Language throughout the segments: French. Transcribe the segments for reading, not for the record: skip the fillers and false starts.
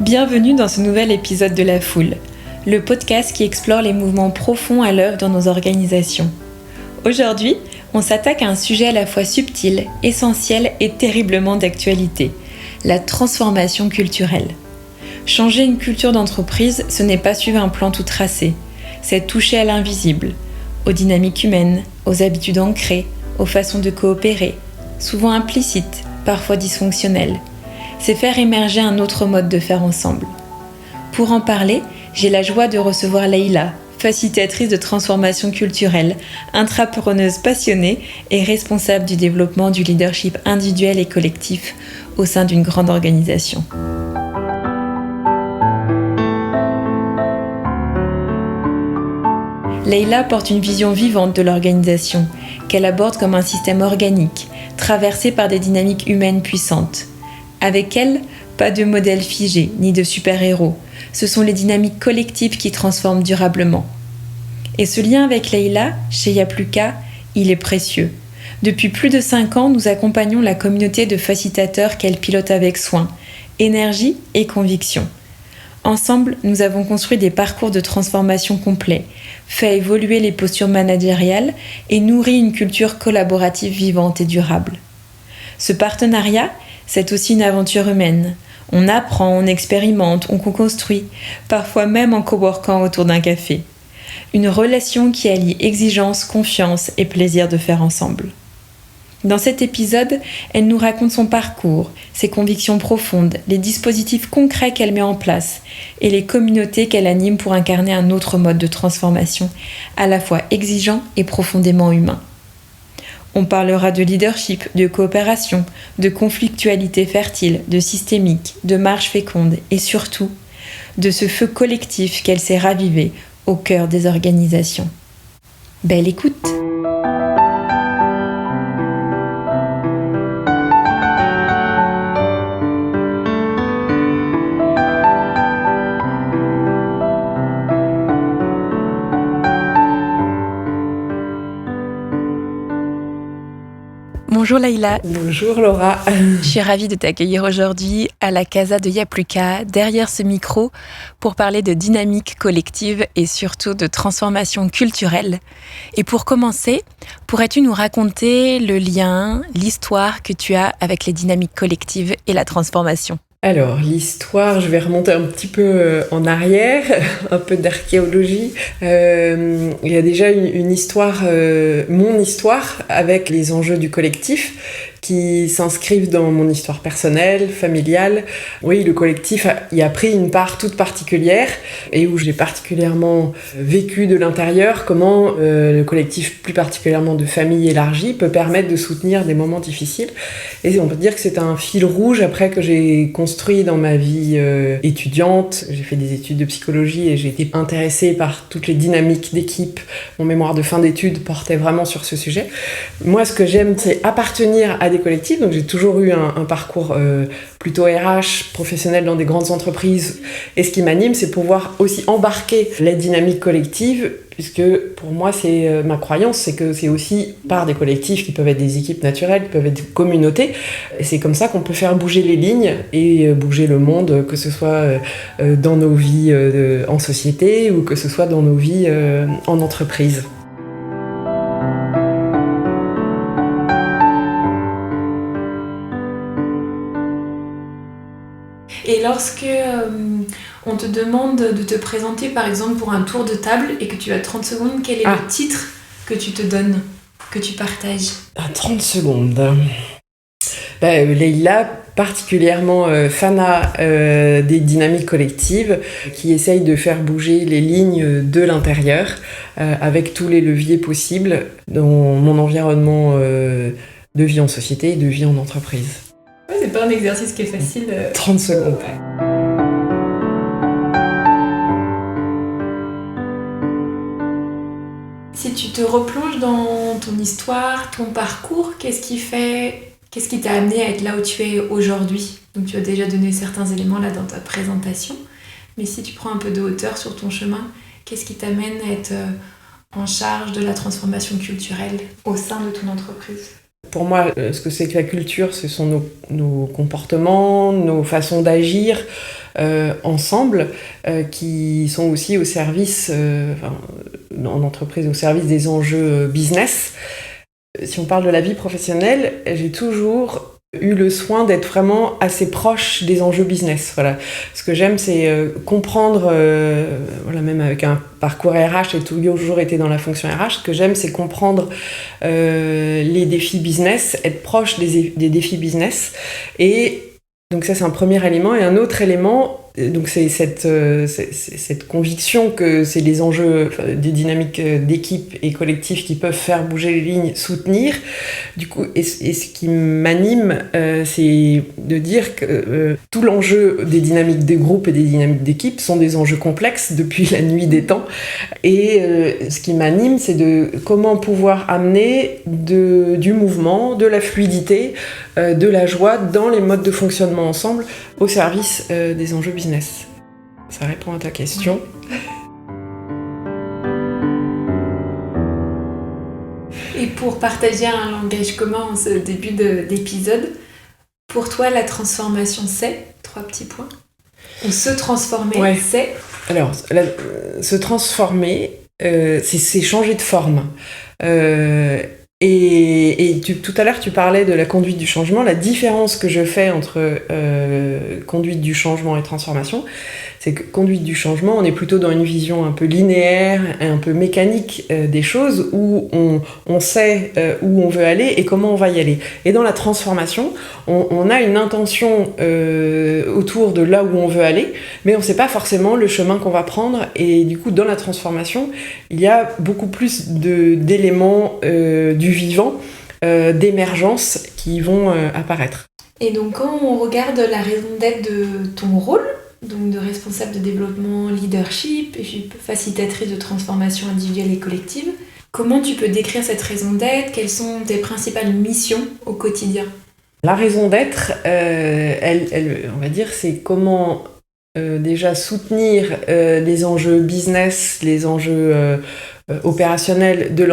Bienvenue dans ce nouvel épisode de La Foule, le podcast qui explore les mouvements profonds à l'œuvre dans nos organisations. Aujourd'hui, on s'attaque à un sujet à la fois subtil, essentiel et terriblement d'actualité, la transformation culturelle. Changer une culture d'entreprise, ce n'est pas suivre un plan tout tracé, c'est toucher à l'invisible, aux dynamiques humaines, aux habitudes ancrées, aux façons de coopérer, souvent implicites, parfois dysfonctionnelles. C'est faire émerger un autre mode de faire ensemble. Pour en parler, j'ai la joie de recevoir Leïla, facilitatrice de transformation culturelle, intrapreneuse passionnée et responsable du développement du leadership individuel et collectif au sein d'une grande organisation. Leïla porte une vision vivante de l'organisation, qu'elle aborde comme un système organique, traversé par des dynamiques humaines puissantes. Avec elle, pas de modèle figé, ni de super-héros. Ce sont les dynamiques collectives qui transforment durablement. Et ce lien avec Leïla, chez Yapluka, il est précieux. Depuis plus de 5 ans, nous accompagnons la communauté de facilitateurs qu'elle pilote avec soin, énergie et conviction. Ensemble, nous avons construit des parcours de transformation complets, fait évoluer les postures managériales et nourri une culture collaborative vivante et durable. Ce partenariat, c'est aussi une aventure humaine. On apprend, on expérimente, on co-construit, parfois même en coworkant autour d'un café. Une relation qui allie exigence, confiance et plaisir de faire ensemble. Dans cet épisode, elle nous raconte son parcours, ses convictions profondes, les dispositifs concrets qu'elle met en place et les communautés qu'elle anime pour incarner un autre mode de transformation, à la fois exigeant et profondément humain. On parlera de leadership, de coopération, de conflictualité fertile, de systémique, de marche féconde et surtout de ce feu collectif qu'elle s'est ravivé au cœur des organisations. Belle écoute! Bonjour Leïla. Bonjour Laura. Je suis ravie de t'accueillir aujourd'hui à la Casa de Yapluka, derrière ce micro, pour parler de dynamique collective et surtout de transformation culturelle. Et pour commencer, pourrais-tu nous raconter le lien, l'histoire que tu as avec les dynamiques collectives et la transformation ? Alors, l'histoire, je vais remonter un petit peu en arrière, un peu d'archéologie. Il y a déjà une histoire, mon histoire, avec les enjeux du collectif, qui s'inscrivent dans mon histoire personnelle, familiale. Oui, le collectif y a pris une part toute particulière et où j'ai particulièrement vécu de l'intérieur comment le collectif, plus particulièrement de famille élargie, peut permettre de soutenir des moments difficiles. Et on peut dire que c'est un fil rouge après que j'ai construit dans ma vie étudiante. J'ai fait des études de psychologie et j'ai été intéressée par toutes les dynamiques d'équipe. Mon mémoire de fin d'études portait vraiment sur ce sujet. Moi, ce que j'aime, c'est appartenir à des collectifs, donc j'ai toujours eu un parcours plutôt RH, professionnel dans des grandes entreprises, et ce qui m'anime, c'est pouvoir aussi embarquer la dynamique collective, puisque pour moi, c'est ma croyance, c'est que c'est aussi par des collectifs qui peuvent être des équipes naturelles, qui peuvent être des communautés, et c'est comme ça qu'on peut faire bouger les lignes et bouger le monde, que ce soit dans nos vies en société ou que ce soit dans nos vies en entreprise. Et lorsque on te demande de te présenter par exemple pour un tour de table et que tu as 30 secondes, quel est le titre que tu te donnes, que tu partages ? 30 secondes. Leïla, particulièrement Fana des dynamiques collectives qui essayent de faire bouger les lignes de l'intérieur avec tous les leviers possibles dans mon environnement de vie en société et de vie en entreprise. C'est pas un exercice qui est facile. 30 secondes. Si tu te replonges dans ton histoire, ton parcours, qu'est-ce qui t'a amené à être là où tu es aujourd'hui ? Donc tu as déjà donné certains éléments là dans ta présentation, mais si tu prends un peu de hauteur sur ton chemin, qu'est-ce qui t'amène à être en charge de la transformation culturelle au sein de ton entreprise ? Pour moi, ce que c'est que la culture, ce sont nos comportements, nos façons d'agir, ensemble, qui sont aussi au service, en entreprise, au service des enjeux business. Si on parle de la vie professionnelle, j'ai toujours eu le soin d'être vraiment assez proche des enjeux business. Voilà. Ce que j'aime, c'est comprendre, même avec un parcours RH, j'ai toujours été dans la fonction RH, ce que j'aime, c'est comprendre les défis business, être proche des défis business. Et donc ça, c'est un premier élément. Et un autre élément, donc c'est cette conviction que c'est les enjeux, des dynamiques d'équipe et collectif qui peuvent faire bouger les lignes, soutenir. Du coup, et ce qui m'anime, c'est de dire que tout l'enjeu des dynamiques des groupes et des dynamiques d'équipe sont des enjeux complexes depuis la nuit des temps. Et ce qui m'anime, c'est de comment pouvoir amener du mouvement, de la fluidité, de la joie dans les modes de fonctionnement ensemble au service des enjeux business. Ça répond à ta question. Et pour partager un langage commun en ce début d'épisode, pour toi, la transformation, c'est 3 petits points. Ou se transformer, ouais. C'est Alors, se transformer, c'est changer de forme. Et tout à l'heure, tu parlais de la conduite du changement. La différence que je fais entre conduite du changement et transformation, c'est que conduite du changement, on est plutôt dans une vision un peu linéaire, un peu mécanique des choses, où on sait où on veut aller et comment on va y aller. Et dans la transformation, on a une intention autour de là où on veut aller, mais on ne sait pas forcément le chemin qu'on va prendre. Et du coup, dans la transformation, il y a beaucoup plus d'éléments du vivant, d'émergence qui vont apparaître. Et donc, quand on regarde la raison d'être de ton rôle, donc de responsable de développement leadership et puis facilitatrice de transformation individuelle et collective, comment tu peux décrire cette raison d'être? Quelles sont tes principales missions au quotidien? La raison d'être, on va dire, c'est comment déjà soutenir les enjeux business, les enjeux opérationnels de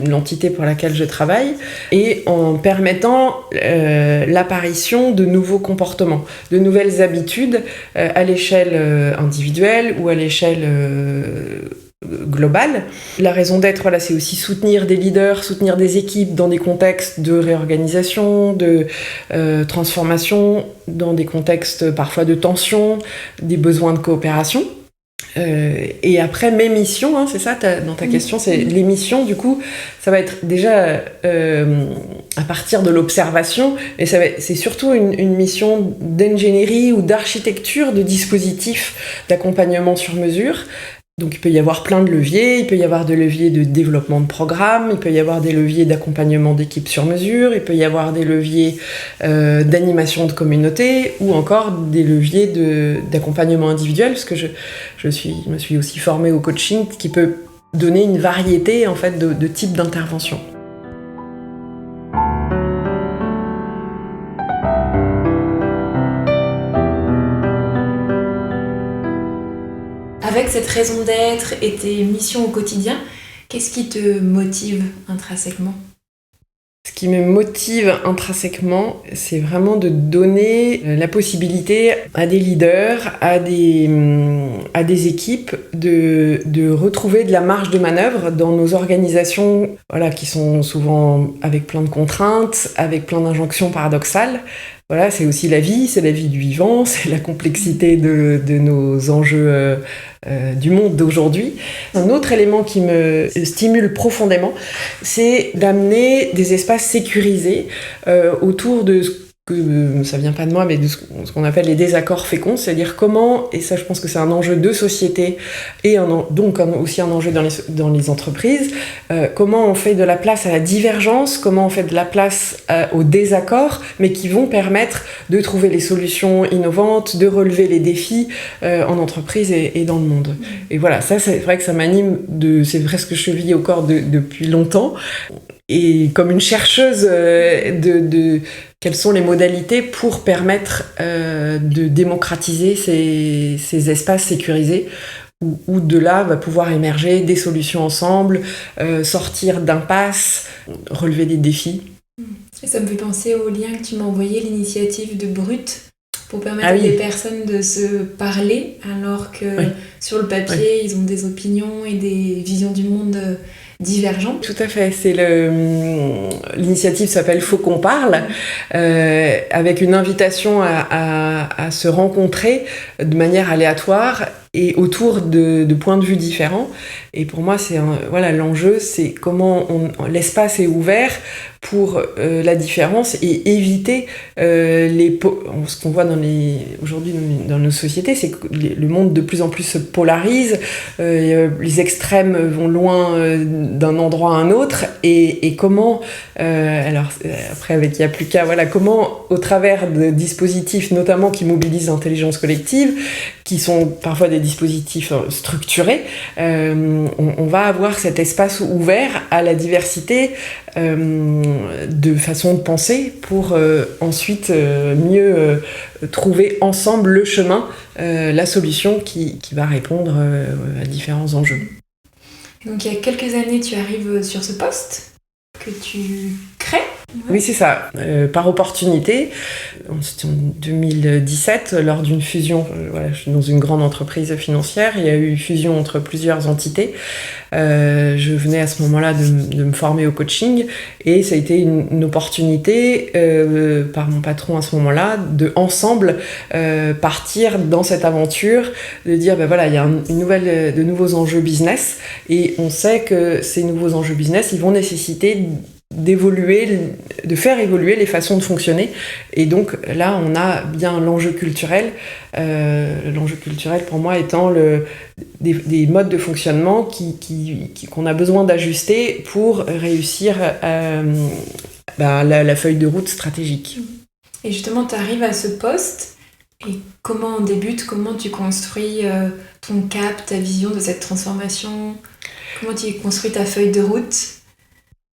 l'entité pour laquelle je travaille, et en permettant l'apparition de nouveaux comportements, de nouvelles habitudes à l'échelle individuelle ou à l'échelle globale. La raison d'être, voilà, c'est aussi soutenir des leaders, soutenir des équipes dans des contextes de réorganisation, de transformation, dans des contextes parfois de tension, des besoins de coopération. Et après, mes missions, c'est ça dans ta question, c'est les missions, du coup, ça va être déjà à partir de l'observation, et c'est surtout une mission d'ingénierie ou d'architecture de dispositifs d'accompagnement sur mesure. Donc il peut y avoir plein de leviers, il peut y avoir des leviers de développement de programmes, il peut y avoir des leviers d'accompagnement d'équipes sur mesure, il peut y avoir des leviers d'animation de communauté, ou encore des leviers d'accompagnement individuel, parce que je me suis aussi formée au coaching qui peut donner une variété en fait de types d'interventions. Avec cette raison d'être et tes missions au quotidien, qu'est-ce qui te motive intrinsèquement? Ce qui me motive intrinsèquement, c'est vraiment de donner la possibilité à des leaders, à des équipes de retrouver de la marge de manœuvre dans nos organisations, voilà, qui sont souvent avec plein de contraintes, avec plein d'injonctions paradoxales. Voilà, c'est aussi la vie, c'est la vie du vivant, c'est la complexité de nos enjeux du monde d'aujourd'hui. Un autre élément qui me stimule profondément, c'est d'amener des espaces sécurisés autour de ce que ça vient pas de moi, mais de ce qu'on appelle les désaccords féconds, c'est-à-dire comment, et ça je pense que c'est un enjeu de société et donc aussi un enjeu dans les entreprises, comment on fait de la place à la divergence, comment on fait de la place au désaccord, mais qui vont permettre de trouver les solutions innovantes, de relever les défis en entreprise et dans le monde. Et voilà, ça c'est vrai que ça m'anime, c'est presque chevillé au corps depuis longtemps. Et comme une chercheuse de quelles sont les modalités pour permettre de démocratiser ces espaces sécurisés où de là va pouvoir émerger des solutions ensemble, sortir d'impasses, relever des défis. Et ça me fait penser au lien que tu m'as envoyé, l'initiative de Brut, pour permettre à des personnes de se parler, alors que sur le papier, ils ont des opinions et des visions du monde divergentes. Tout à fait. L'initiative s'appelle Faut qu'on parle, avec une invitation à se rencontrer de manière aléatoire et autour de points de vue différents. Et pour moi, l'enjeu, c'est comment l'espace est ouvert pour la différence et éviter ce qu'on voit aujourd'hui dans nos sociétés, c'est que le monde de plus en plus se polarise, les extrêmes vont loin d'un endroit à un autre, et comment, après avec Yapluka, comment au travers de dispositifs notamment qui mobilisent l'intelligence collective, qui sont parfois des dispositifs structurés, on va avoir cet espace ouvert à la diversité de façons de penser pour ensuite mieux trouver ensemble le chemin, la solution qui va répondre à différents enjeux. Donc il y a quelques années, tu arrives sur ce poste que tu crées. Oui, c'est ça. Par opportunité, c'était en 2017, lors d'une fusion, je suis dans une grande entreprise financière, il y a eu une fusion entre plusieurs entités. Je venais à ce moment-là de me former au coaching, et ça a été une opportunité par mon patron à ce moment-là de ensemble partir dans cette aventure, de dire il y a de nouveaux enjeux business, et on sait que ces nouveaux enjeux business, ils vont nécessiter de faire évoluer les façons de fonctionner. Et donc là, on a bien l'enjeu culturel. L'enjeu culturel, pour moi, étant des modes de fonctionnement qu'on a besoin d'ajuster pour réussir la feuille de route stratégique. Et justement, tu arrives à ce poste, et comment on débute, comment tu construis ton cap, ta vision de cette transformation, comment tu construis ta feuille de route?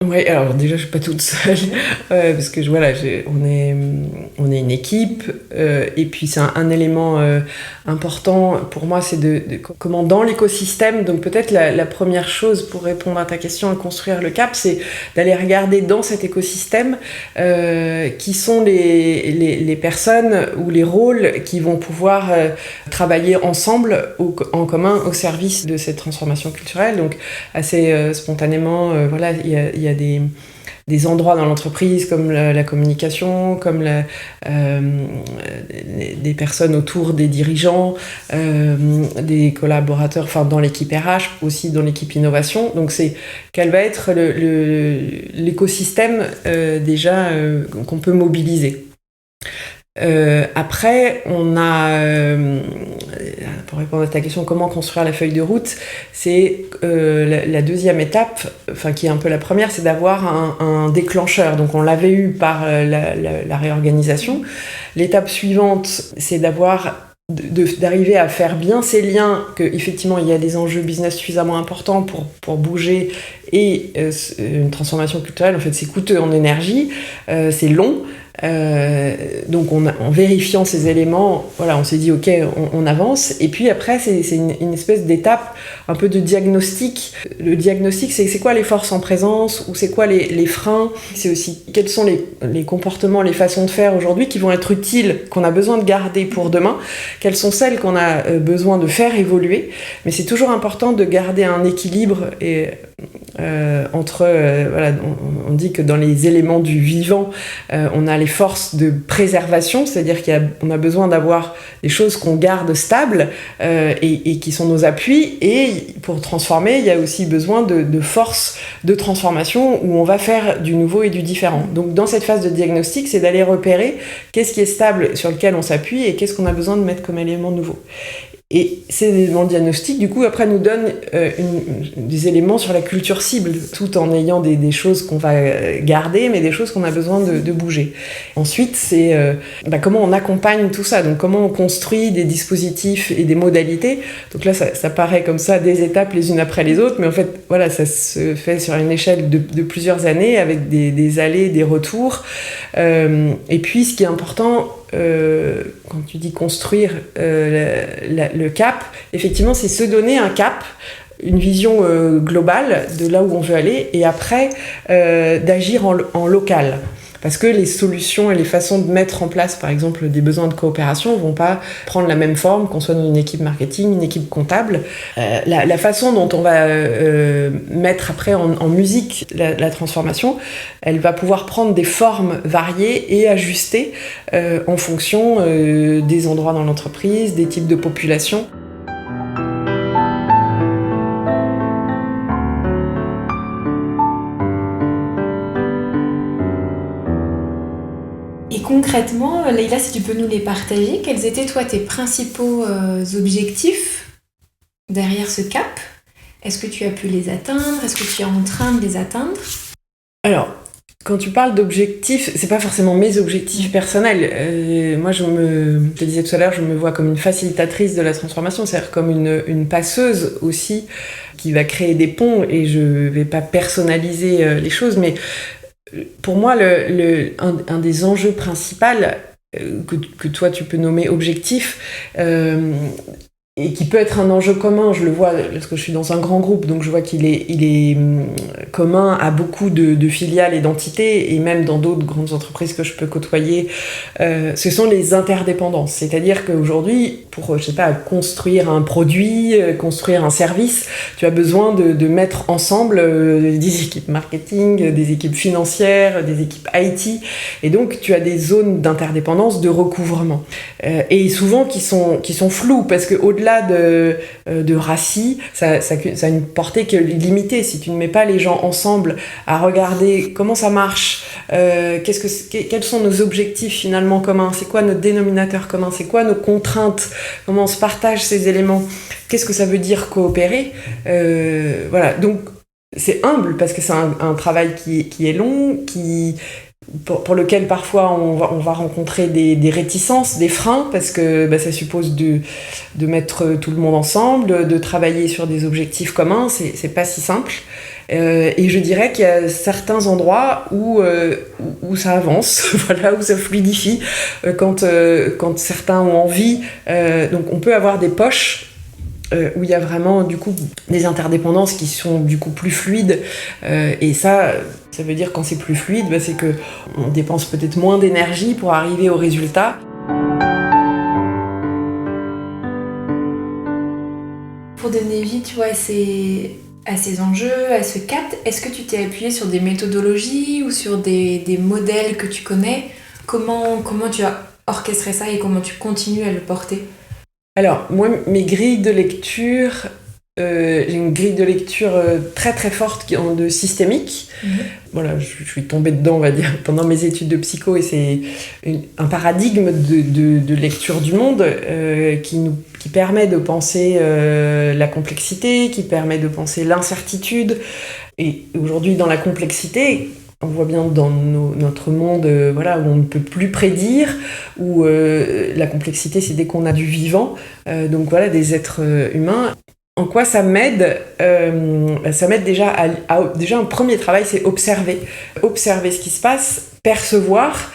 Oui, alors déjà, je suis pas toute seule, parce que on est une équipe, et puis c'est un élément important pour moi, c'est de comment dans l'écosystème. Donc peut-être la première chose pour répondre à ta question et construire le cap, c'est d'aller regarder dans cet écosystème qui sont les personnes ou les rôles qui vont pouvoir travailler ensemble en commun au service de cette transformation culturelle. Donc assez spontanément, il y a des endroits dans l'entreprise comme la communication, comme des personnes autour des dirigeants, des collaborateurs, dans l'équipe RH, aussi dans l'équipe innovation. Donc quel va être l'écosystème déjà qu'on peut mobiliser. Après, on a, pour répondre à ta question, comment construire la feuille de route, c'est la deuxième étape, qui est un peu la première, c'est d'avoir un déclencheur. Donc on l'avait eu par la réorganisation. L'étape suivante, c'est d'arriver à faire bien ces liens, qu'effectivement il y a des enjeux business suffisamment importants pour bouger, et une transformation culturelle, en fait, c'est coûteux en énergie, c'est long. Donc en vérifiant ces éléments, on s'est dit ok, on avance, et puis après c'est une espèce d'étape un peu de diagnostic. Le diagnostic, c'est quoi les forces en présence, ou c'est quoi les freins, c'est aussi quels sont les comportements, les façons de faire aujourd'hui qui vont être utiles, qu'on a besoin de garder pour demain, quelles sont celles qu'on a besoin de faire évoluer. Mais c'est toujours important de garder un équilibre entre on dit que dans les éléments du vivant, on a les forces de préservation, c'est-à-dire qu'on a besoin d'avoir des choses qu'on garde stables et qui sont nos appuis, et pour transformer, il y a aussi besoin de forces de transformation où on va faire du nouveau et du différent. Donc dans cette phase de diagnostic, c'est d'aller repérer qu'est-ce qui est stable, sur lequel on s'appuie, et qu'est-ce qu'on a besoin de mettre comme élément nouveau. Et ces éléments diagnostiques, du coup, après nous donnent des éléments sur la culture cible, tout en ayant des choses qu'on va garder, mais des choses qu'on a besoin de bouger. Ensuite, c'est comment on accompagne tout ça, donc comment on construit des dispositifs et des modalités. Donc là, ça paraît comme ça, des étapes les unes après les autres, mais en fait, ça se fait sur une échelle de plusieurs années, avec des allers, des retours. Et puis, ce qui est important, quand tu dis construire le cap, effectivement, c'est se donner un cap, une vision globale de là où on veut aller, et après d'agir en local. Parce que les solutions et les façons de mettre en place, par exemple, des besoins de coopération vont pas prendre la même forme qu'on soit dans une équipe marketing, une équipe comptable. La façon dont on va mettre après en musique la transformation, elle va pouvoir prendre des formes variées et ajustées en fonction des endroits dans l'entreprise, des types de population. Et concrètement, Leïla, si tu peux nous les partager, quels étaient toi tes principaux objectifs derrière ce cap? Est-ce que tu as pu les atteindre? Est-ce que tu es en train de les atteindre? Alors, quand tu parles d'objectifs, c'est pas forcément mes objectifs personnels. Moi, je te disais tout à l'heure, je me vois comme une facilitatrice de la transformation, c'est-à-dire comme une passeuse aussi, qui va créer des ponts, et je vais pas personnaliser les choses, mais pour moi, un des enjeux principaux que toi tu peux nommer objectif, et qui peut être un enjeu commun, je le vois parce que je suis dans un grand groupe, donc je vois qu'il est commun à beaucoup de filiales et d'entités, et même dans d'autres grandes entreprises que je peux côtoyer, ce sont les interdépendances. C'est-à-dire qu'aujourd'hui, pour, je sais pas, construire un produit, construire un service, tu as besoin de mettre ensemble des équipes marketing, des équipes financières, des équipes IT, et donc tu as des zones d'interdépendance, de recouvrement, et souvent qui sont floues, parce que au-delà de RACI, ça a une portée qui est limitée. Si tu ne mets pas les gens ensemble à regarder comment ça marche, quels sont nos objectifs finalement communs, c'est quoi notre dénominateur commun, c'est quoi nos contraintes, comment on se partage ces éléments, qu'est-ce que ça veut dire coopérer, voilà. Donc c'est humble parce que c'est un travail qui est long, pour lequel parfois on va rencontrer des réticences, des freins, parce que ça suppose de mettre tout le monde ensemble, de travailler sur des objectifs communs, c'est pas si simple. Et je dirais qu'il y a certains endroits où ça avance, voilà, où ça fluidifie, quand certains ont envie. Donc on peut avoir des poches où il y a vraiment du coup des interdépendances qui sont du coup plus fluides, et ça veut dire quand c'est plus fluide, c'est que on dépense peut-être moins d'énergie pour arriver au résultat. Pour donner vie, tu vois, à ces enjeux, à ce cap, est-ce que tu t'es appuyé sur des méthodologies ou sur des modèles que tu connais? Comment tu as orchestré ça et comment tu continues à le porter? Alors, moi, mes grilles de lecture, j'ai une grille de lecture très très forte de systémique. Voilà, je suis tombée dedans, on va dire, pendant mes études de psycho, et c'est un paradigme de lecture du monde qui permet de penser la complexité, qui permet de penser l'incertitude. Et aujourd'hui, dans la complexité, on voit bien dans notre monde voilà, où on ne peut plus prédire, où la complexité, c'est dès qu'on a du vivant, donc voilà, des êtres humains. En quoi ça m'aide? Ça m'aide déjà déjà un premier travail, c'est observer ce qui se passe, percevoir.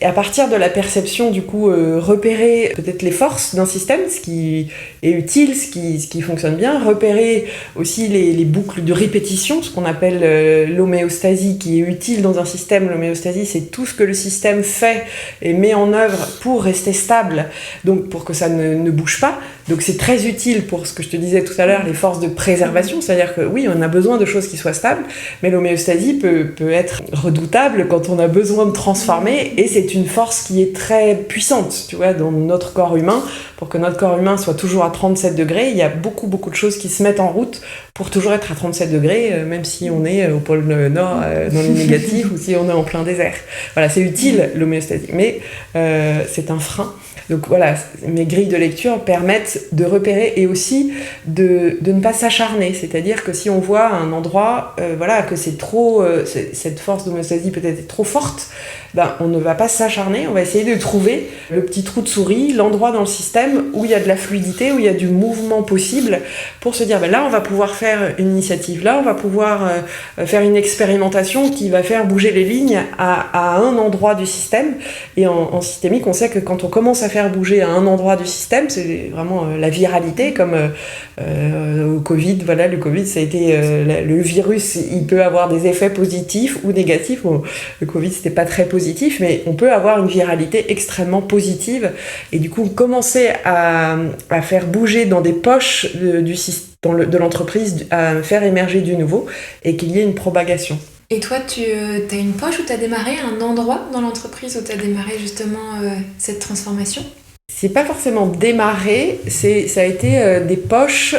Et à partir de la perception, du coup, repérer peut-être les forces d'un système, ce qui est utile, ce qui fonctionne bien, repérer aussi les boucles de répétition, ce qu'on appelle l'homéostasie, qui est utile dans un système. L'homéostasie, c'est tout ce que le système fait et met en œuvre pour rester stable, donc pour que ça ne bouge pas. Donc c'est très utile pour ce que je te disais tout à l'heure, les forces de préservation, c'est-à-dire que oui, on a besoin de choses qui soient stables, mais l'homéostasie peut être redoutable quand on a besoin de transformer, et c'est une force qui est très puissante, tu vois, dans notre corps humain. Pour que notre corps humain soit toujours à 37 degrés, il y a beaucoup de choses qui se mettent en route pour toujours être à 37 degrés, même si on est au pôle Nord, dans le négatif, ou si on est en plein désert. Voilà, c'est utile l'homéostasie, mais c'est un frein. Donc voilà, mes grilles de lecture permettent de repérer et aussi de ne pas s'acharner. C'est-à-dire que si on voit un endroit, voilà, que c'est trop, cette force d'homéostasie peut-être est trop forte, on ne va pas s'acharner, on va essayer de trouver le petit trou de souris, l'endroit dans le système où il y a de la fluidité, où il y a du mouvement possible, pour se dire là on va pouvoir faire une initiative, là on va pouvoir faire une expérimentation qui va faire bouger les lignes à un endroit du système. Et en systémique, on sait que quand on commence à faire bouger à un endroit du système, c'est vraiment la viralité, comme au Covid. Voilà, le Covid, ça a été le virus, il peut avoir des effets positifs ou négatifs. Bon, le Covid, c'était pas très positif, mais on peut avoir une viralité extrêmement positive. Et du coup, commencer à faire bouger dans des poches du système, de l'entreprise, à faire émerger du nouveau et qu'il y ait une propagation. Et toi, tu as une poche où tu as démarré, un endroit dans l'entreprise où tu as démarré justement cette transformation ? C'est pas forcément démarré, ça a été des poches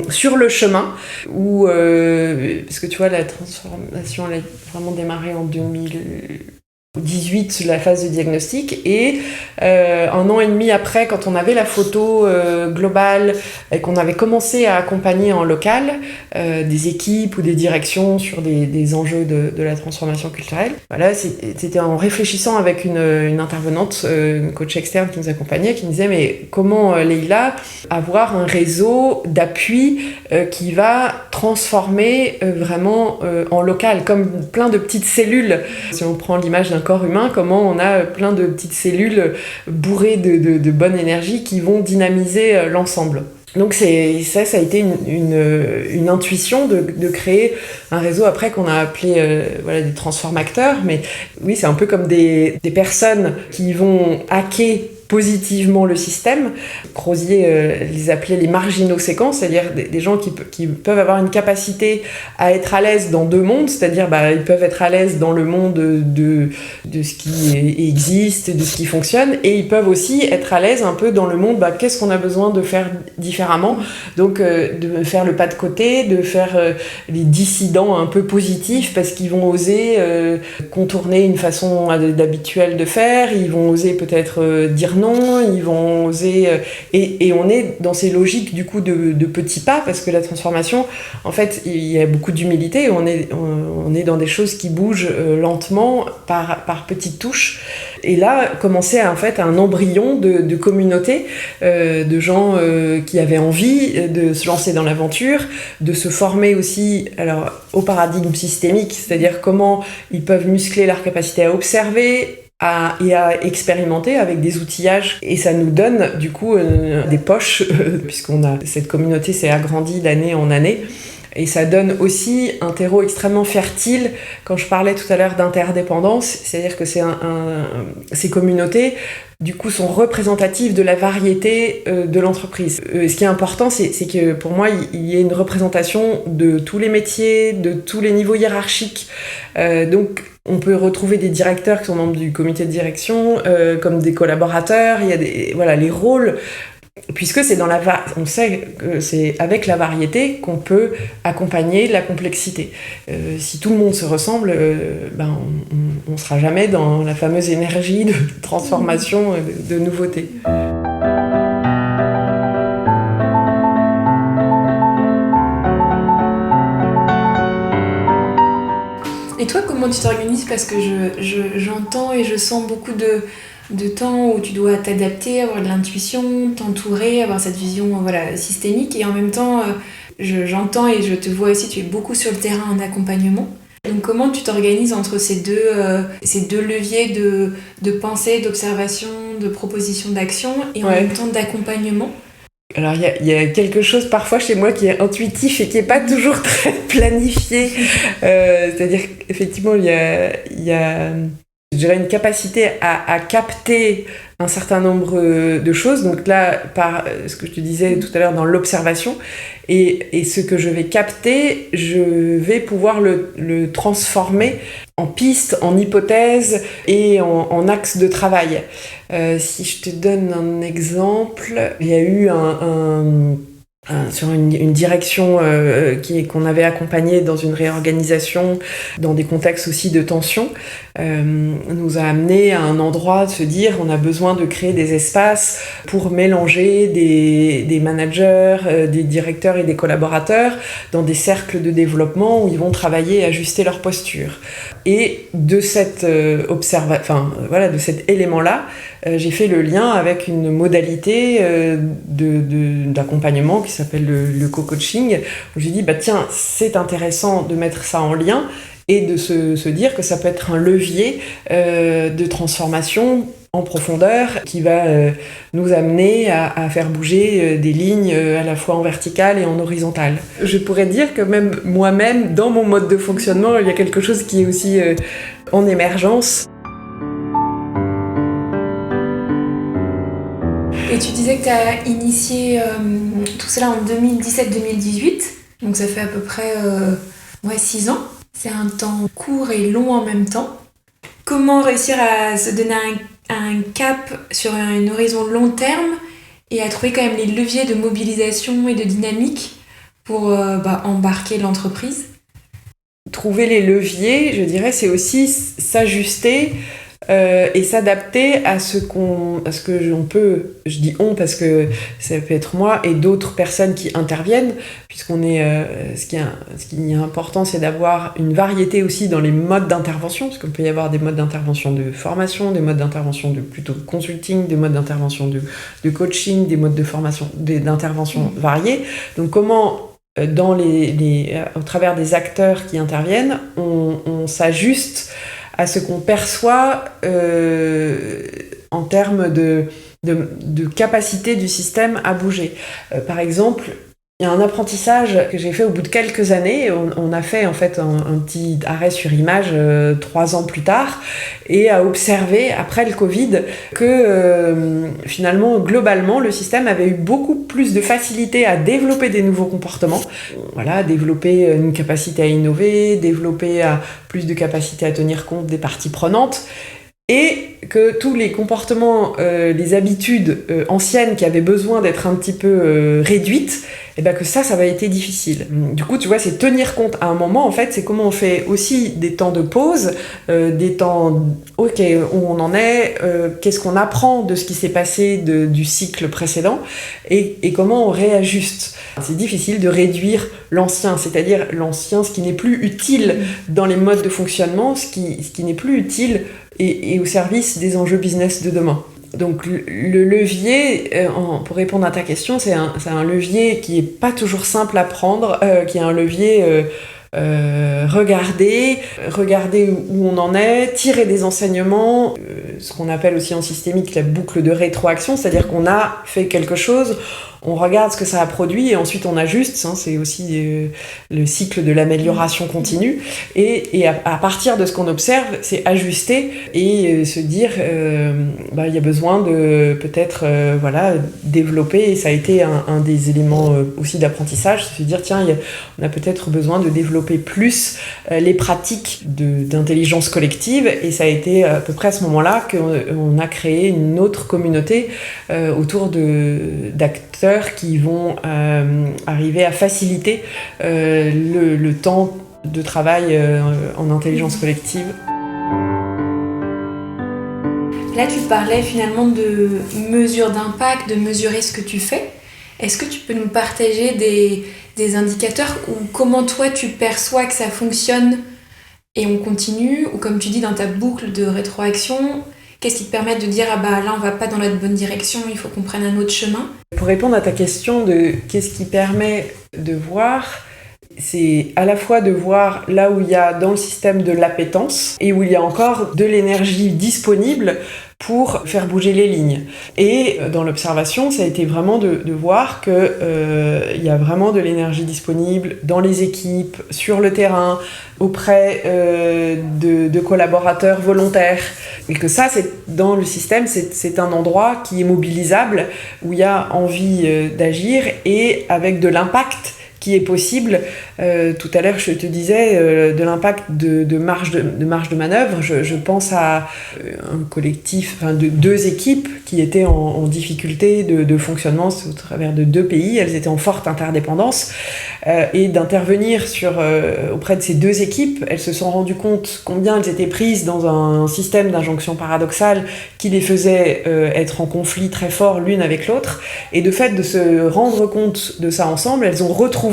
sur le chemin, où, parce que tu vois, la transformation, elle a vraiment démarré en 2018, la phase de diagnostic, et un an et demi après, quand on avait la photo globale et qu'on avait commencé à accompagner en local des équipes ou des directions sur des enjeux de la transformation culturelle, voilà, c'était en réfléchissant avec une intervenante, une coach externe qui nous accompagnait, qui nous disait mais comment, Leïla, avoir un réseau d'appui qui va transformer vraiment en local, comme plein de petites cellules. Si on prend l'image d'un corps humain, comment on a plein de petites cellules bourrées de bonne énergie qui vont dynamiser l'ensemble. Donc ça a été une intuition de créer un réseau après qu'on a appelé des transformateurs, mais oui, c'est un peu comme des personnes qui vont hacker positivement le système. Crozier les appelait les marginaux-séquences, c'est-à-dire des gens qui peuvent avoir une capacité à être à l'aise dans deux mondes, c'est-à-dire ils peuvent être à l'aise dans le monde de ce qui existe, de ce qui fonctionne, et ils peuvent aussi être à l'aise un peu dans le monde, qu'est-ce qu'on a besoin de faire différemment, donc de faire le pas de côté, de faire les dissidents un peu positifs, parce qu'ils vont oser contourner une façon d'habituelle de faire, ils vont oser peut-être dire non, ils vont oser... et on est dans ces logiques du coup de petits pas, parce que la transformation, en fait, il y a beaucoup d'humilité, on est dans des choses qui bougent lentement, par petites touches. Et là, commençait en fait un embryon de communauté, de gens qui avaient envie de se lancer dans l'aventure, de se former aussi au paradigme systémique, c'est-à-dire comment ils peuvent muscler leur capacité à observer, et à expérimenter avec des outillages, et ça nous donne du coup des poches cette communauté s'est agrandie d'année en année, et ça donne aussi un terreau extrêmement fertile. Quand je parlais tout à l'heure d'interdépendance, c'est-à-dire que ces communautés du coup sont représentatives de la variété de l'entreprise. Ce qui est important, c'est que pour moi, il y ait une représentation de tous les métiers, de tous les niveaux hiérarchiques. Donc on peut retrouver des directeurs qui sont membres du comité de direction, comme des collaborateurs. Il y a les rôles, puisque c'est on sait que c'est avec la variété qu'on peut accompagner la complexité. Si tout le monde se ressemble, on sera jamais dans la fameuse énergie de transformation, de nouveauté. Et toi, comment tu t'organises ? Parce que j'entends et je sens beaucoup de temps où tu dois t'adapter, avoir de l'intuition, t'entourer, avoir cette vision systémique. Et en même temps, j'entends et je te vois aussi, tu es beaucoup sur le terrain en accompagnement. Donc comment tu t'organises entre ces deux leviers de pensée, d'observation, de proposition d'action et en même temps d'accompagnement ? Alors il y a quelque chose parfois chez moi qui est intuitif et qui est pas toujours très planifié. C'est-à-dire qu'effectivement il y a je dirais une capacité à capter un certain nombre de choses. Donc là, par ce que je te disais tout à l'heure dans l'observation, et ce que je vais capter, je vais pouvoir le transformer en piste, en hypothèse et en axe de travail. Si je te donne un exemple, il y a eu sur une direction qu'on avait accompagnée dans une réorganisation, dans des contextes aussi de tension, nous a amené à un endroit de se dire on a besoin de créer des espaces pour mélanger des managers, des directeurs et des collaborateurs dans des cercles de développement où ils vont travailler et ajuster leur posture. Et de cet élément-là, j'ai fait le lien avec une modalité d'accompagnement qui s'appelle le co-coaching, où j'ai dit tiens, c'est intéressant de mettre ça en lien et de se dire que ça peut être un levier de transformation en profondeur qui va nous amener à faire bouger des lignes à la fois en verticale et en horizontale. Je pourrais dire que même moi-même, dans mon mode de fonctionnement, il y a quelque chose qui est aussi en émergence. Et tu disais que tu as initié tout cela en 2017-2018, donc ça fait à peu près 6 ans. C'est un temps court et long en même temps. Comment réussir à se donner un cap sur un horizon long terme et à trouver quand même les leviers de mobilisation et de dynamique pour embarquer l'entreprise? Trouver les leviers, je dirais, c'est aussi s'ajuster et s'adapter à ce que l'on peut, je dis on parce que ça peut être moi et d'autres personnes qui interviennent, puisqu'on est, ce qui est important, c'est d'avoir une variété aussi dans les modes d'intervention, parce qu'il peut y avoir des modes d'intervention de formation, des modes d'intervention de plutôt consulting, des modes d'intervention de coaching, des modes de formation, d'intervention variés. Donc comment au travers des acteurs qui interviennent, on s'ajuste à ce qu'on perçoit en termes de capacité du système à bouger. Par exemple, il y a un apprentissage que j'ai fait au bout de quelques années. On a fait en fait un petit arrêt sur image 3 ans plus tard et à observer après le Covid que finalement globalement le système avait eu beaucoup plus de facilité à développer des nouveaux comportements. Voilà, développer une capacité à innover, développer plus de capacité à tenir compte des parties prenantes. Et que tous les comportements, les habitudes anciennes qui avaient besoin d'être un petit peu réduites, et ben que ça va être difficile. Du coup, tu vois, c'est tenir compte à un moment, en fait, c'est comment on fait aussi des temps de pause, des temps, ok, où on en est, qu'est-ce qu'on apprend de ce qui s'est passé du cycle précédent, et comment on réajuste. C'est difficile de réduire l'ancien, c'est-à-dire l'ancien, ce qui n'est plus utile dans les modes de fonctionnement, ce qui n'est plus utile et au service des enjeux business de demain. Donc le levier, pour répondre à ta question, c'est un levier qui est pas toujours simple à prendre, qui est un levier regarder où on en est, tirer des enseignements, ce qu'on appelle aussi en systémique la boucle de rétroaction, c'est-à-dire qu'on a fait quelque chose, on regarde ce que ça a produit et ensuite on ajuste, hein, c'est aussi le cycle de l'amélioration continue, et à partir de ce qu'on observe, c'est ajuster et se dire il y a besoin de peut-être développer, et ça a été un des éléments aussi d'apprentissage, se dire tiens, on a peut-être besoin de développer plus les pratiques d'intelligence collective, et ça a été à peu près à ce moment-là qu'on a créé une autre communauté autour d'acteurs qui vont arriver à faciliter le temps de travail en intelligence collective. Là, tu parlais finalement de mesure d'impact, de mesurer ce que tu fais. Est-ce que tu peux nous partager des indicateurs ou comment toi tu perçois que ça fonctionne et on continue, ou comme tu dis dans ta boucle de rétroaction, qu'est-ce qui te permet de dire là on va pas dans la bonne direction, il faut qu'on prenne un autre chemin? Pour répondre à ta question de qu'est-ce qui permet de voir, c'est à la fois de voir là où il y a dans le système de l'appétence et où il y a encore de l'énergie disponible pour faire bouger les lignes. Et dans l'observation, ça a été vraiment de voir que il y a vraiment de l'énergie disponible dans les équipes, sur le terrain, auprès de collaborateurs volontaires. Et que ça, dans le système, c'est un endroit qui est mobilisable, où il y a envie d'agir et avec de l'impact qui est possible. Tout à l'heure, je te disais de l'impact de marge de manœuvre. Je pense à un collectif, de 2 équipes qui étaient en difficulté de fonctionnement au travers de 2 pays. Elles étaient en forte interdépendance. Et d'intervenir auprès de ces 2 équipes, elles se sont rendues compte combien elles étaient prises dans un système d'injonction paradoxale qui les faisait être en conflit très fort l'une avec l'autre. Et de fait de se rendre compte de ça ensemble, elles ont retrouvé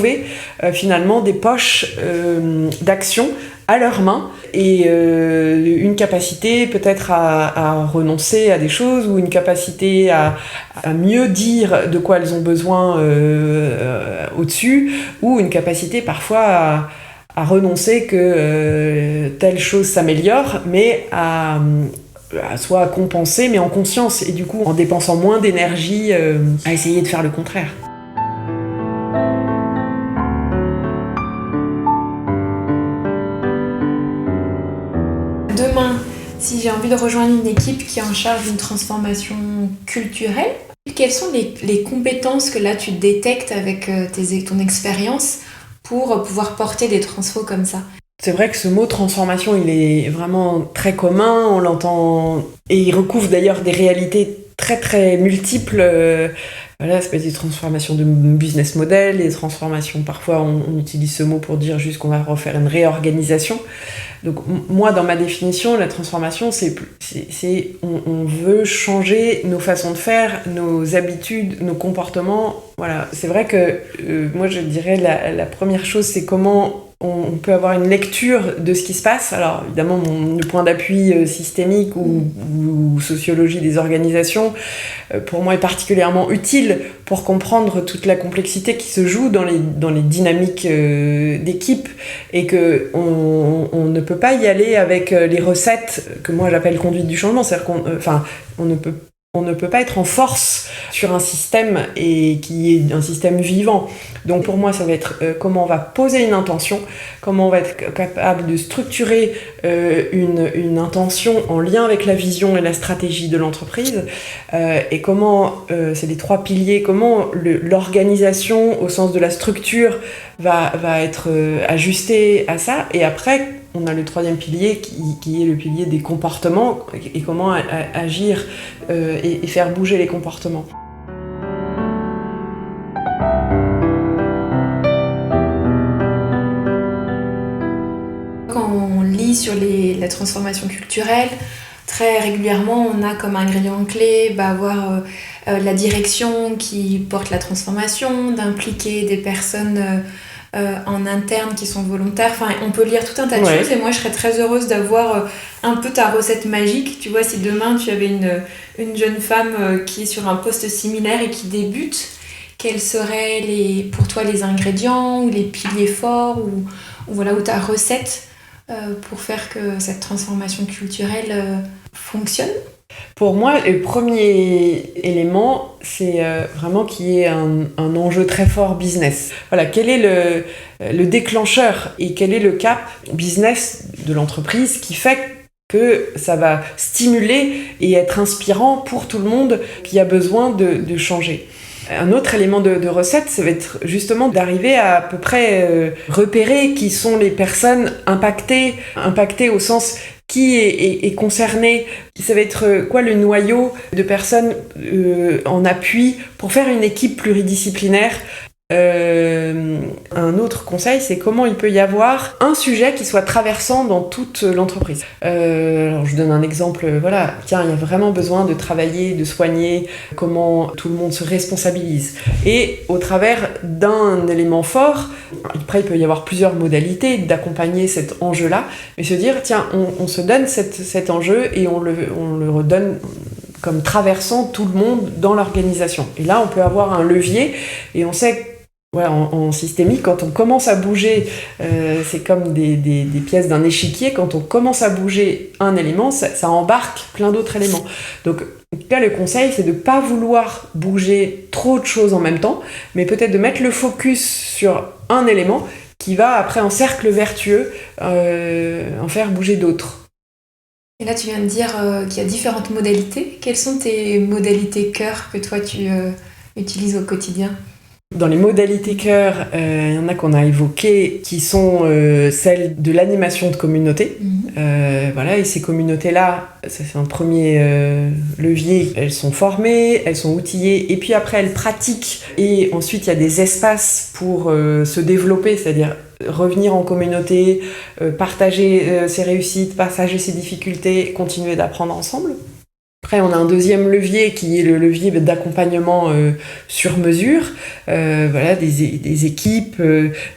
finalement des poches d'action à leurs mains et une capacité peut-être à renoncer à des choses, ou une capacité à mieux dire de quoi elles ont besoin au-dessus, ou une capacité parfois à renoncer que telle chose s'améliore, mais à soit à compenser, mais en conscience, et du coup en dépensant moins d'énergie à essayer de faire le contraire. Demain, si j'ai envie de rejoindre une équipe qui est en charge d'une transformation culturelle, quelles sont les compétences que là tu détectes avec ton expérience pour pouvoir porter des transfos comme ça? C'est vrai que ce mot transformation, il est vraiment très commun, on l'entend, et il recouvre d'ailleurs des réalités très très multiples. Voilà, ça peut être des transformations de business model, des transformations, parfois on utilise ce mot pour dire juste qu'on va refaire une réorganisation. Donc moi, dans ma définition, la transformation, on veut changer nos façons de faire, nos habitudes, nos comportements. Voilà, c'est vrai que moi je dirais la première chose, c'est comment on peut avoir une lecture de ce qui se passe. Alors évidemment, le point d'appui systémique ou sociologie des organisations, pour moi, est particulièrement utile pour comprendre toute la complexité qui se joue dans les dynamiques d'équipe, et que on ne peut pas y aller avec les recettes que moi j'appelle conduite du changement. C'est-à-dire on ne peut pas être en force sur un système et qui est un système vivant. Donc pour moi, ça va être comment on va poser une intention, comment on va être capable de structurer une intention en lien avec la vision et la stratégie de l'entreprise, et comment, c'est les 3 piliers, comment l'organisation au sens de la structure va être ajustée à ça. Et après, on a le 3e pilier qui est le pilier des comportements, et comment agir et faire bouger les comportements. Quand on lit sur la transformation culturelle, très régulièrement, on a comme ingrédient clé avoir la direction qui porte la transformation, d'impliquer des personnes en interne qui sont volontaires. Enfin, on peut lire tout un tas de choses, et moi je serais très heureuse d'avoir un peu ta recette magique. Tu vois, si demain tu avais une jeune femme qui est sur un poste similaire et qui débute, quels seraient pour toi les ingrédients ou les piliers forts ou ta recette pour faire que cette transformation culturelle fonctionne? Pour moi, le premier élément, c'est vraiment qu'il y ait un enjeu très fort business. Voilà, quel est le déclencheur et quel est le cap business de l'entreprise qui fait que ça va stimuler et être inspirant pour tout le monde qui a besoin de changer. Un autre élément de recette, ça va être justement d'arriver à peu près repérer qui sont les personnes impactées au sens qui est concerné. Ça va être quoi le noyau de personnes en appui pour faire une équipe pluridisciplinaire. Un autre conseil, c'est comment il peut y avoir un sujet qui soit traversant dans toute l'entreprise. Alors je vous donne un exemple, tiens, il y a vraiment besoin de travailler, de soigner, comment tout le monde se responsabilise. Et au travers d'un élément fort, après il peut y avoir plusieurs modalités d'accompagner cet enjeu-là, mais se dire, tiens, on se donne cet enjeu et on le redonne comme traversant tout le monde dans l'organisation. Et là, on peut avoir un levier, et on sait en systémique, quand on commence à bouger, c'est comme des pièces d'un échiquier, quand on commence à bouger un élément, ça embarque plein d'autres éléments. Donc, en tout cas, le conseil, c'est de ne pas vouloir bouger trop de choses en même temps, mais peut-être de mettre le focus sur un élément qui va, après, en cercle vertueux, en faire bouger d'autres. Et là, tu viens de dire qu'il y a différentes modalités. Quelles sont tes modalités cœur que toi, tu utilises au quotidien ? Dans les modalités cœur, il y en a qu'on a évoquées, qui sont celles de l'animation de communauté. Et ces communautés-là, ça c'est un premier levier. Elles sont formées, elles sont outillées, et puis après elles pratiquent. Et ensuite, il y a des espaces pour se développer, c'est-à-dire revenir en communauté, partager ses réussites, partager ses difficultés, continuer d'apprendre ensemble. Après, on a un deuxième levier qui est le levier d'accompagnement sur mesure, des équipes,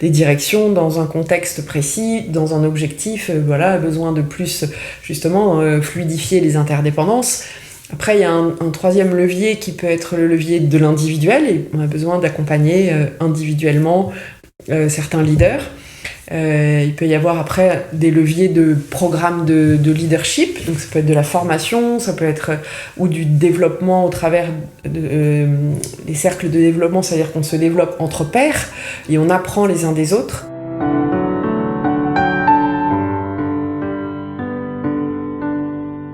des directions dans un contexte précis, dans un objectif, besoin de plus, justement, fluidifier les interdépendances. Après, il y a un troisième levier qui peut être le levier de l'individuel, et on a besoin d'accompagner individuellement certains leaders. Il peut y avoir après des leviers de programmes de leadership, donc ça peut être de la formation, ça peut être ou du développement au travers des cercles de développement, c'est-à-dire qu'on se développe entre pairs et on apprend les uns des autres.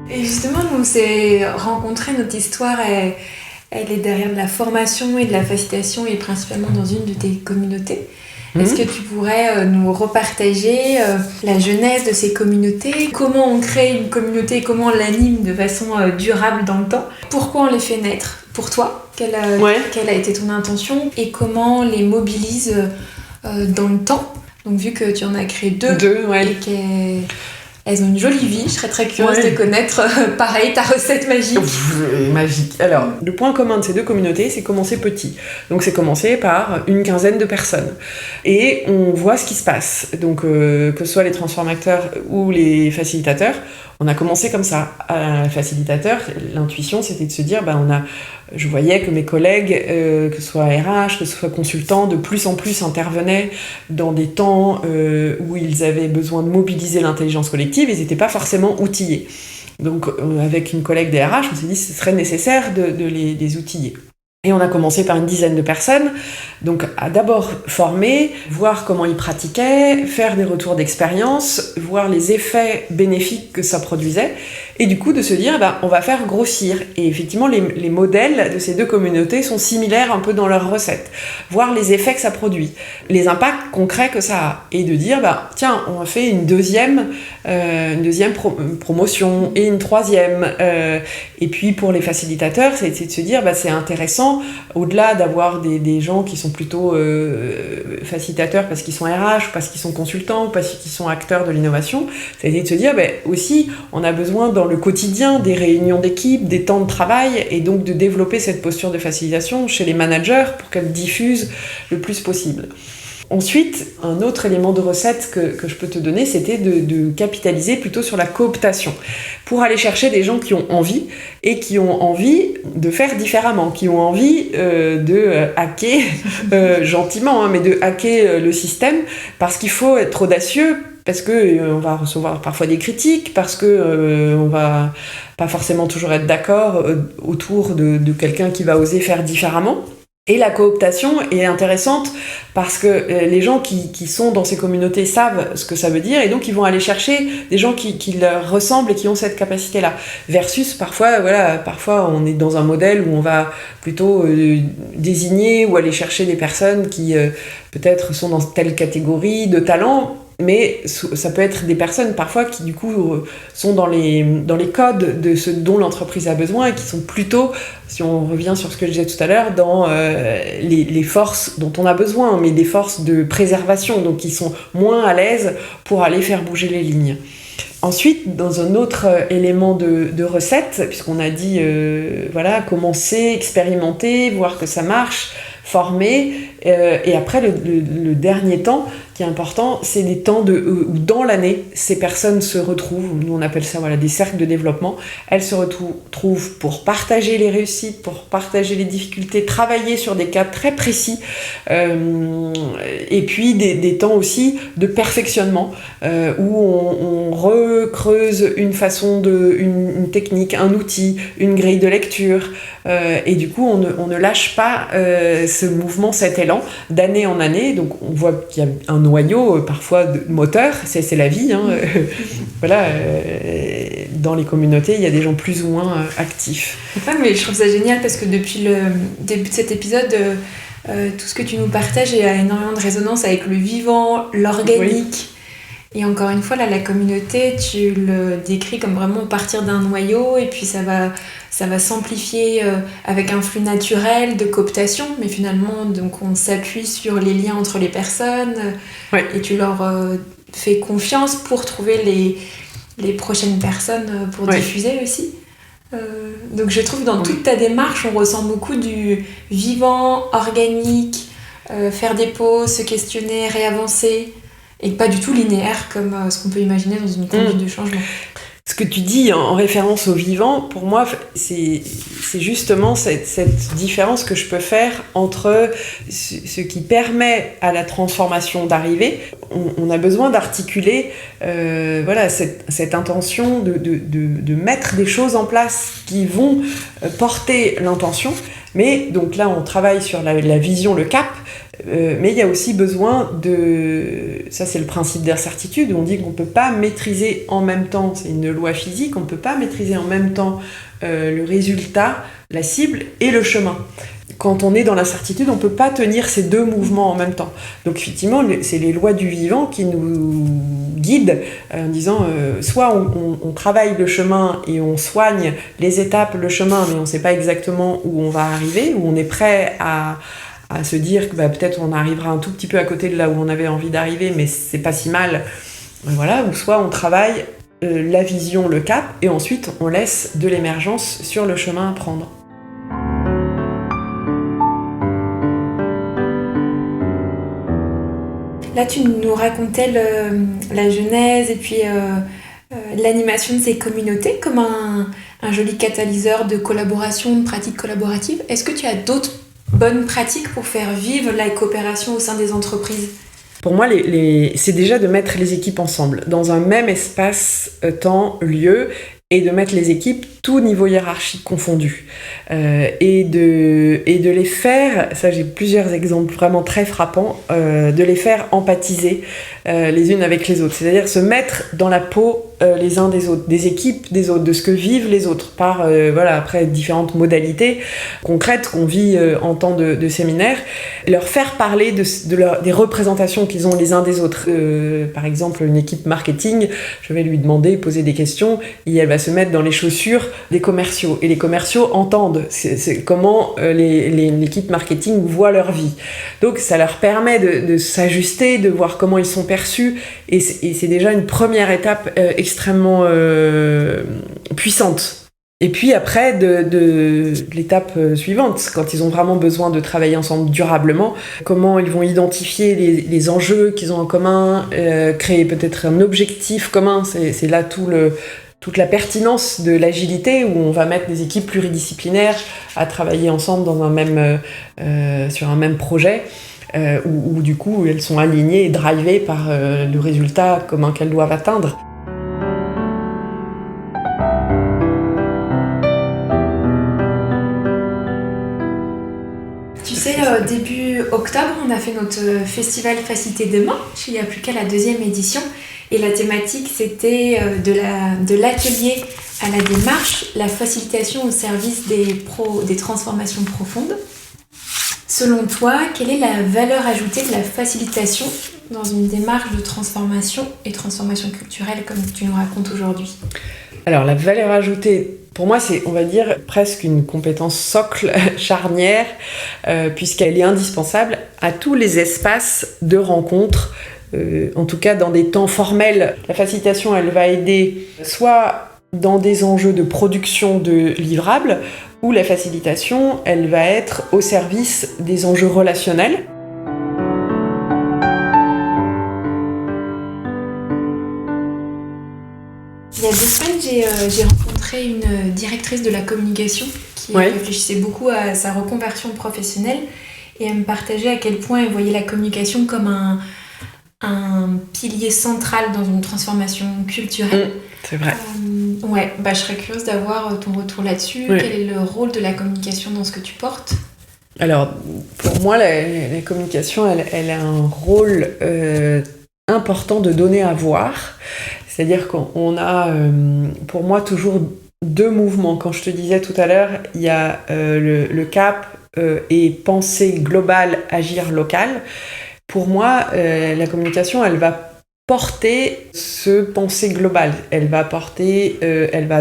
Et justement, nous s'est rencontré, notre histoire, elle est derrière de la formation et de la facilitation et principalement dans une de tes communautés. Est-ce que tu pourrais nous repartager la genèse de ces communautés? Comment on crée une communauté? Comment on l'anime de façon durable dans le temps? Pourquoi on les fait naître? Pour toi, quelle a été ton intention? Et comment on les mobilise dans le temps? Donc vu que tu en as créé deux et qu'elles ont une jolie vie, je serais très curieuse de connaître, pareil, ta recette magique. Magique. Alors, le point commun de ces deux communautés, c'est commencer petit. Donc, c'est commencer par une quinzaine de personnes. Et on voit ce qui se passe. Donc, que ce soit les transformateurs ou les facilitateurs, on a commencé comme ça. Facilitateur, l'intuition, c'était de se dire, je voyais que mes collègues, que ce soit RH, que ce soit consultants, de plus en plus intervenaient dans des temps où ils avaient besoin de mobiliser l'intelligence collective, ils n'étaient pas forcément outillés. Donc avec une collègue des RH, on s'est dit que ce serait nécessaire de les outiller. Et on a commencé par une dizaine de personnes, donc à d'abord former, voir comment ils pratiquaient, faire des retours d'expérience, voir les effets bénéfiques que ça produisait, et du coup de se dire, on va faire grossir. Et effectivement, les modèles de ces deux communautés sont similaires un peu dans leurs recettes, voir les effets que ça produit, les impacts concrets que ça a, et de dire, tiens, on a fait une deuxième promotion, et une troisième, et puis pour les facilitateurs, c'est de se dire, c'est intéressant, au-delà d'avoir des gens qui sont plutôt facilitateurs parce qu'ils sont RH, parce qu'ils sont consultants, parce qu'ils sont acteurs de l'innovation, c'est de se dire aussi on a besoin dans le quotidien des réunions d'équipe, des temps de travail, et donc de développer cette posture de facilitation chez les managers pour qu'elle diffuse le plus possible. Ensuite, un autre élément de recette que je peux te donner, c'était de capitaliser plutôt sur la cooptation, pour aller chercher des gens qui ont envie, et qui ont envie de faire différemment, qui ont envie de hacker, gentiment, mais de hacker le système, parce qu'il faut être audacieux, parce qu'on va recevoir parfois des critiques, parce qu'on va pas forcément toujours être d'accord autour de quelqu'un qui va oser faire différemment. Et la cooptation est intéressante parce que les gens qui sont dans ces communautés savent ce que ça veut dire, et donc ils vont aller chercher des gens qui leur ressemblent et qui ont cette capacité-là. Versus parfois on est dans un modèle où on va plutôt désigner ou aller chercher des personnes qui peut-être sont dans telle catégorie de talent, mais ça peut être des personnes parfois qui du coup sont dans les codes de ce dont l'entreprise a besoin, et qui sont plutôt, si on revient sur ce que je disais tout à l'heure, dans les forces dont on a besoin, mais des forces de préservation, donc qui sont moins à l'aise pour aller faire bouger les lignes. Ensuite, dans un autre élément de recette, puisqu'on a dit commencer, expérimenter, voir que ça marche, former, et après le dernier temps qui est important, c'est des temps où dans l'année, ces personnes se retrouvent, nous on appelle ça des cercles de développement, elles se retrouvent pour partager les réussites, pour partager les difficultés, travailler sur des cas très précis, et puis des temps aussi de perfectionnement, où on recreuse une façon une technique, un outil, une grille de lecture, et du coup on ne lâche pas ce mouvement, cet élan d'année en année. Donc on voit qu'il y a un noyau parfois de moteur, c'est la vie, dans les communautés il y a des gens plus ou moins actifs. Mais je trouve ça génial parce que depuis le début de cet épisode, tout ce que tu nous partages a énormément de résonance avec le vivant, l'organique. Et encore une fois, là, la communauté, tu le décris comme vraiment partir d'un noyau, et puis ça va s'amplifier avec un flux naturel de cooptation, mais finalement, donc on s'appuie sur les liens entre les personnes, et tu leur fais confiance pour trouver les prochaines personnes pour diffuser aussi. Donc je trouve dans toute ta démarche, on ressent beaucoup du vivant, organique, faire des pauses, se questionner, réavancer, et pas du tout linéaire comme ce qu'on peut imaginer dans une conduite de changement. Ce Ce que tu dis en référence au vivant, pour moi, c'est justement cette différence que je peux faire entre ce qui permet à la transformation d'arriver. On a besoin d'articuler cette intention de mettre des choses en place qui vont porter l'intention. Mais donc là, on travaille sur la vision, le cap, mais il y a aussi besoin ça c'est le principe d'incertitude, où on dit qu'on ne peut pas maîtriser en même temps, c'est une loi physique, on ne peut pas maîtriser en même temps le résultat, la cible et le chemin. Quand on est dans l'incertitude, on ne peut pas tenir ces deux mouvements en même temps. Donc effectivement, c'est les lois du vivant qui nous guident en disant soit on travaille le chemin et on soigne les étapes, le chemin, mais on ne sait pas exactement où on va arriver, où on est prêt à se dire que peut-être on arrivera un tout petit peu à côté de là où on avait envie d'arriver, mais c'est pas si mal. Voilà, ou soit on travaille la vision, le cap, et ensuite on laisse de l'émergence sur le chemin à prendre. Là, tu nous racontais la genèse et puis l'animation de ces communautés comme un joli catalyseur de collaboration, de pratiques collaboratives. Est-ce que tu as d'autres bonnes pratiques pour faire vivre la coopération au sein des entreprises ? Pour moi, c'est déjà de mettre les équipes ensemble, dans un même espace, temps, lieu, et de mettre les équipes, tout niveau hiérarchique confondu. Et de les faire, ça j'ai plusieurs exemples vraiment très frappants, de les faire empathiser les unes avec les autres. C'est-à-dire se mettre dans la peau les uns des autres, des équipes des autres, de ce que vivent les autres, par après différentes modalités concrètes qu'on vit en temps de séminaire, leur faire parler des représentations qu'ils ont les uns des autres. Par exemple, une équipe marketing, je vais lui demander, poser des questions, et elle va se mettre dans les chaussures des commerciaux. Et les commerciaux entendent c'est comment l'équipe marketing voit leur vie. Donc ça leur permet de s'ajuster, de voir comment ils sont perçus, et c'est déjà une première étape extrêmement puissante. Et puis après, de l'étape suivante, quand ils ont vraiment besoin de travailler ensemble durablement, comment ils vont identifier les enjeux qu'ils ont en commun, créer peut-être un objectif commun, c'est là toute la pertinence de l'agilité, où on va mettre des équipes pluridisciplinaires à travailler ensemble sur un même projet, où du coup elles sont alignées et drivées par le résultat commun qu'elles doivent atteindre. Tu sais, début octobre, on a fait notre festival Faciliter Demain. Il n'y a plus qu'à la 2e édition. Et la thématique, c'était de l'atelier à la démarche, la facilitation au service des transformations profondes. Selon toi, quelle est la valeur ajoutée de la facilitation dans une démarche de transformation et transformation culturelle comme tu nous racontes aujourd'hui ? Alors, la valeur ajoutée, pour moi, c'est, on va dire, presque une compétence socle, charnière, puisqu'elle est indispensable à tous les espaces de rencontre, en tout cas dans des temps formels. La facilitation, elle va aider soit dans des enjeux de production de livrables, ou la facilitation, elle va être au service des enjeux relationnels. Il y a 2 semaines, j'ai rencontré une directrice de la communication qui réfléchissait beaucoup à sa reconversion professionnelle, et elle me partageait à quel point elle voyait la communication comme un pilier central dans une transformation culturelle. C'est vrai. Je serais curieuse d'avoir ton retour là-dessus. Oui. Quel est le rôle de la communication dans ce que tu portes ? Alors, pour moi, la communication, elle a un rôle important de donner à voir. C'est-à-dire qu'on a, pour moi, toujours 2 mouvements. Quand je te disais tout à l'heure, il y a le cap et pensée globale, agir local. Pour moi, la communication, elle va porter ce pensée globale. Elle va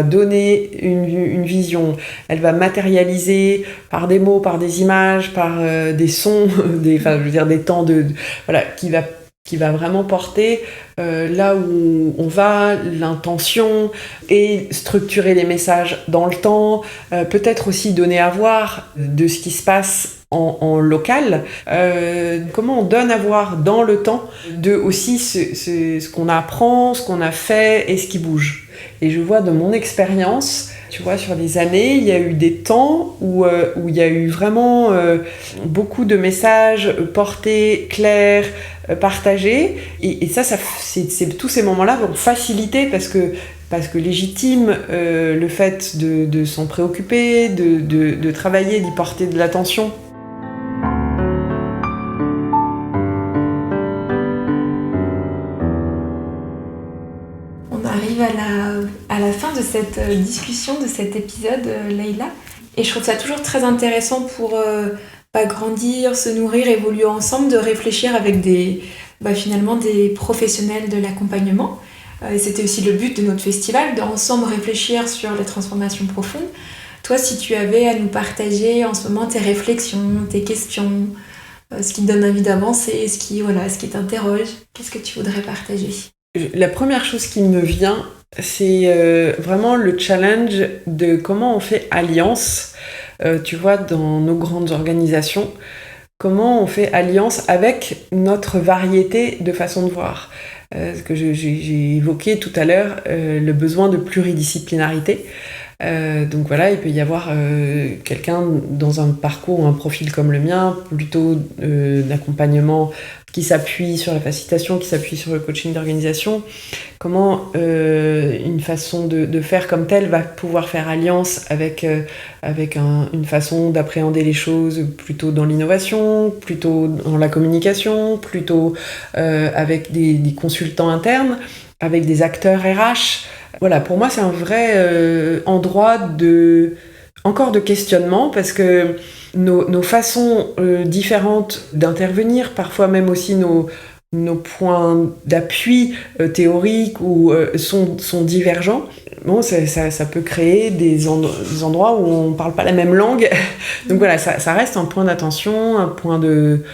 donner une vision. Elle va matérialiser par des mots, par des images, par des sons, des temps qui va vraiment porter là où on va, l'intention, et structurer les messages dans le temps, peut-être aussi donner à voir de ce qui se passe en local, comment on donne à voir dans le temps de aussi ce qu'on apprend, ce qu'on a fait et ce qui bouge. Et je vois de mon expérience, tu vois, sur les années, il y a eu des temps où il y a eu vraiment beaucoup de messages portés, clairs, partagés. Et ça tous ces moments-là vont faciliter parce que légitime le fait de s'en préoccuper, de travailler, d'y porter de l'attention. On arrive à la fin de cette discussion, de cet épisode, Leïla. Et je trouve ça toujours très intéressant pour grandir, se nourrir, évoluer ensemble, de réfléchir avec finalement des professionnels de l'accompagnement. Et c'était aussi le but de notre festival, d'ensemble réfléchir sur les transformations profondes. Toi, si tu avais à nous partager en ce moment tes réflexions, tes questions, ce qui te donne envie d'avancer, ce qui t'interroge, qu'est-ce que tu voudrais partager ? La première chose qui me vient, c'est vraiment le challenge de comment on fait alliance, tu vois, dans nos grandes organisations, comment on fait alliance avec notre variété de façons de voir. Ce que j'ai évoqué tout à l'heure, le besoin de pluridisciplinarité. Donc voilà, il peut y avoir quelqu'un dans un parcours ou un profil comme le mien, plutôt d'accompagnement qui s'appuie sur la facilitation, qui s'appuie sur le coaching d'organisation. Comment une façon de faire comme telle va pouvoir faire alliance avec une façon d'appréhender les choses plutôt dans l'innovation, plutôt dans la communication, plutôt avec des consultants internes, avec des acteurs RH. Voilà, pour moi, c'est un vrai endroit encore de questionnement, parce que nos façons différentes d'intervenir, parfois même aussi nos points d'appui théoriques sont divergents. Bon, ça peut créer des endroits où on ne parle pas la même langue. Donc voilà, ça reste un point d'attention, un point de...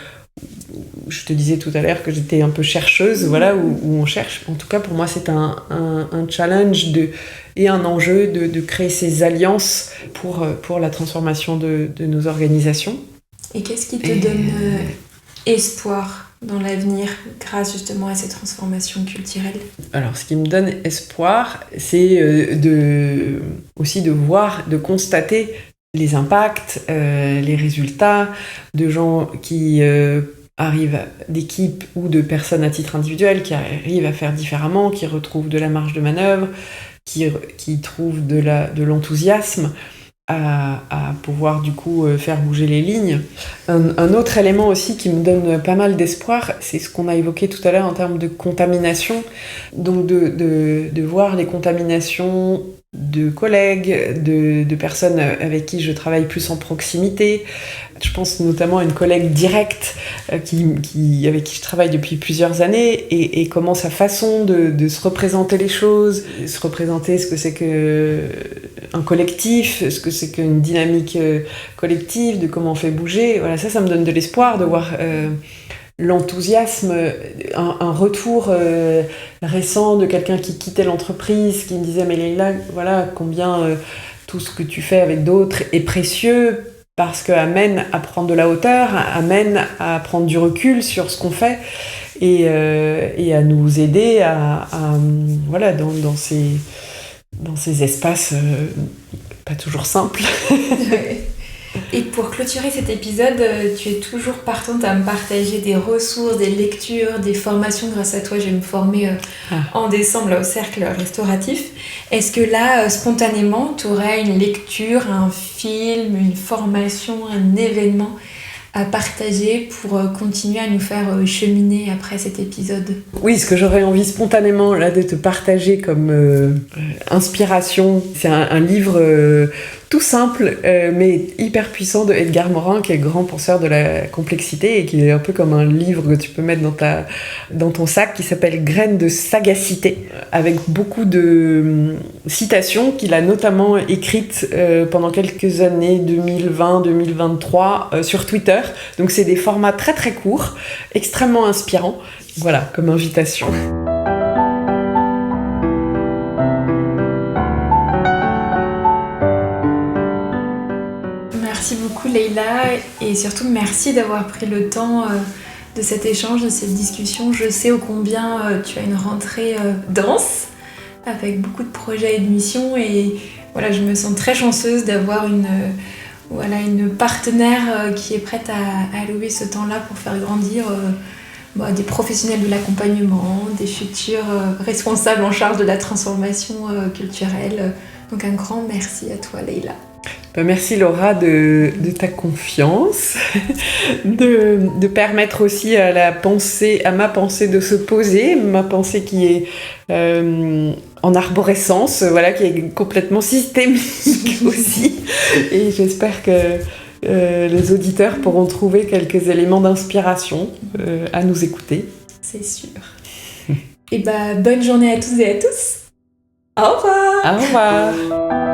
Je te disais tout à l'heure que j'étais un peu chercheuse, voilà, où on cherche. En tout cas, pour moi, c'est un challenge et un enjeu de créer ces alliances pour la transformation de nos organisations. Et qu'est-ce qui te donne espoir dans l'avenir grâce justement à ces transformations culturelles ? Alors, ce qui me donne espoir, c'est aussi de voir, de constater les impacts, les résultats de gens qui... arrivent d'équipes ou de personnes à titre individuel qui arrivent à faire différemment, qui retrouvent de la marge de manœuvre, qui trouvent de l'enthousiasme à pouvoir du coup faire bouger les lignes. Un autre élément aussi qui me donne pas mal d'espoir, c'est ce qu'on a évoqué tout à l'heure en termes de contamination. Donc de voir les contaminations de collègues, de personnes avec qui je travaille plus en proximité. Je pense notamment à une collègue directe avec qui je travaille depuis plusieurs années et comment sa façon de se représenter les choses, se représenter ce que c'est qu'un collectif, ce que c'est qu'une dynamique collective, de comment on fait bouger. Voilà, ça me donne de l'espoir de voir l'enthousiasme, un retour récent de quelqu'un qui quittait l'entreprise, qui me disait « Mais Leïla, voilà combien tout ce que tu fais avec d'autres est précieux ». Parce que amène à prendre de la hauteur, amène à prendre du recul sur ce qu'on fait et à nous aider voilà, dans ces espaces pas toujours simples. Et pour clôturer cet épisode, tu es toujours partante à me partager des ressources, des lectures, des formations. Grâce à toi, je vais me former en décembre là, au Cercle Restauratif. Est-ce que là, spontanément, tu aurais une lecture, un film, une formation, un événement à partager pour continuer à nous faire cheminer après cet épisode ? Oui, ce que j'aurais envie spontanément là, de te partager comme inspiration, c'est un livre... tout simple, mais hyper puissant de Edgar Morin, qui est le grand penseur de la complexité et qui est un peu comme un livre que tu peux mettre dans ton sac, qui s'appelle Graines de sagacité, avec beaucoup de citations qu'il a notamment écrites pendant quelques années, 2020-2023, sur Twitter. Donc c'est des formats très très courts, extrêmement inspirants. Voilà, comme invitation. Merci beaucoup Leïla et surtout merci d'avoir pris le temps de cet échange, de cette discussion. Je sais ô combien tu as une rentrée dense avec beaucoup de projets et de missions. Et voilà, je me sens très chanceuse d'avoir une partenaire qui est prête à allouer ce temps-là pour faire grandir des professionnels de l'accompagnement, des futurs responsables en charge de la transformation culturelle. Donc un grand merci à toi, Leïla. Merci Laura de ta confiance, de permettre aussi à ma pensée de se poser, ma pensée qui est en arborescence, qui est complètement systémique aussi. Et j'espère que les auditeurs pourront trouver quelques éléments d'inspiration à nous écouter. C'est sûr. Et bonne journée à tous et à tous. Au revoir. Au revoir.